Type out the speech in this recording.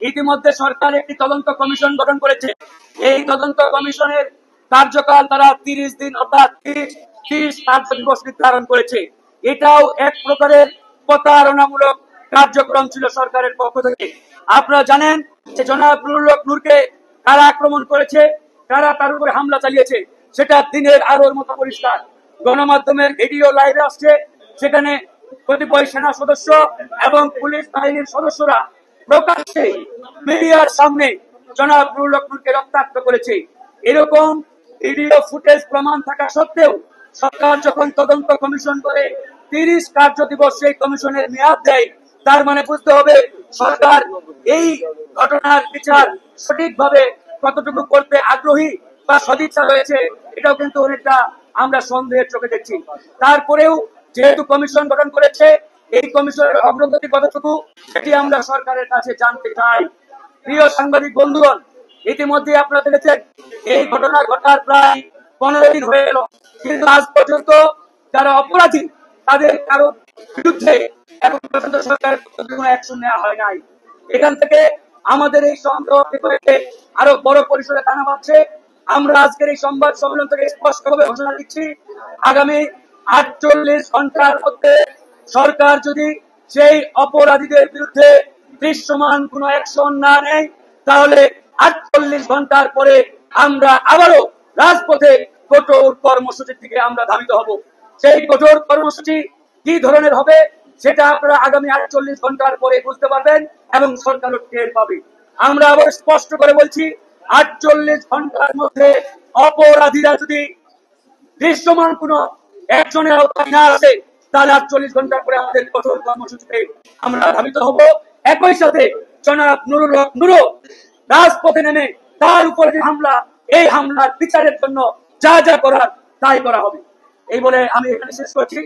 ইতিমধ্যে সরকার একটি তদন্ত কমিশন গঠন করেছে। এই তদন্ত কমিশনের কার্যকাল তারা 30 দিন অর্থাৎ 30 কার্য দিবস নির্ধারণ করেছে। এটাও এক প্রকারের প্রতারণামূলক কার্যক্রম ছিল সরকারের পক্ষ থেকে। আপনারা জানেন যে জনাব নুরুল হক নূরকে কারা আক্রমণ করেছে, কারা তার উপরে হামলা চালিয়েছে, সেটা দিনের আলোর মতো পরিষ্কার। গণমাধ্যমের ভিডিও লাইভে আসছে, সেখানে কতিপয় সেনা সদস্য এবং পুলিশ বাহিনীর সদস্যরা প্রকাশ্যে মিডিয়ার সামনে জনাব নুরুল হক নূরকে রক্তাক্ত করেছে। এরকম ভিডিও ফুটেজ প্রমাণ থাকা সত্ত্বেও সরকার যখন তদন্ত কমিশন করে 30 কার্য দিবস সেই কমিশনের মেয়াদ দেয়, তার মানে বুঝতে হবে সরকার এই ঘটনার বিচার সঠিকভাবে কতটুকু করতে আগ্রহী বা সদিচ্ছা রয়েছে, এটাও কিন্তু অনেকটা আমরা সন্দেহের চোখে দেখছি। তারপরেও যেহেতু কমিশন গঠন করেছে, এই কমিশনের অগ্রগতি কতটুকু সেটি আমরা সরকারের কাছে জানতে চাই। প্রিয় সাংবাদিক বন্ধুগণ, ইতিমধ্যে আপনারা দেখেছেন এই ঘটনা ঘটার প্রায় 15 দিন হয়ে গেল, কিন্তু আজ পর্যন্ত যারা অপরাধী তাদের কারো বিরুদ্ধে এখন পর্যন্ত সরকারের কোনো অ্যাকশন নেওয়া হয় নাই। এখান থেকে আমাদের এই সংগ্রহকে আরো বড় পরিসরে টানা বাড়ছে। আমরা আজকের এই সংবাদ সম্মেলন থেকে স্পষ্টভাবে ঘোষণা দিচ্ছি, আগামী 48 ঘন্টার মধ্যে সরকার যদি সেই অপরাধীদের বিরুদ্ধে দৃশ্যমান কোনো অ্যাকশন না নেয়, তাহলে 48 ঘন্টার পরে আমরা আবারও রাজপথে কঠোর কর্মসূচির দিকে আমরা ধাবিত হব। সেই কঠোর কর্মসূচি কি ধরনের হবে সেটা আপনারা আগামী 48 ঘন্টার পরে বুঝতে পারবেন এবং সরকারও টের পাবে। আমরা আবার স্পষ্ট করে বলছি, 48 ঘন্টার মধ্যে অপরাধীরা যদি দৃশ্যমান কোনো অ্যাকশনের আওতায় না আসে, তাহলে 48 ঘন্টার পরে আমাদের কঠোর কর্মসূচিতে আমরা ধাবিত হব। একই সাথে জনাব নুরুল হক নূরও রাজপথে নেমে তার উপরে যে হামলা, এই হামলার বিচারের জন্য যা যা করার তাই করা হবে। এই বলে আমি এখানে শেষ করছি।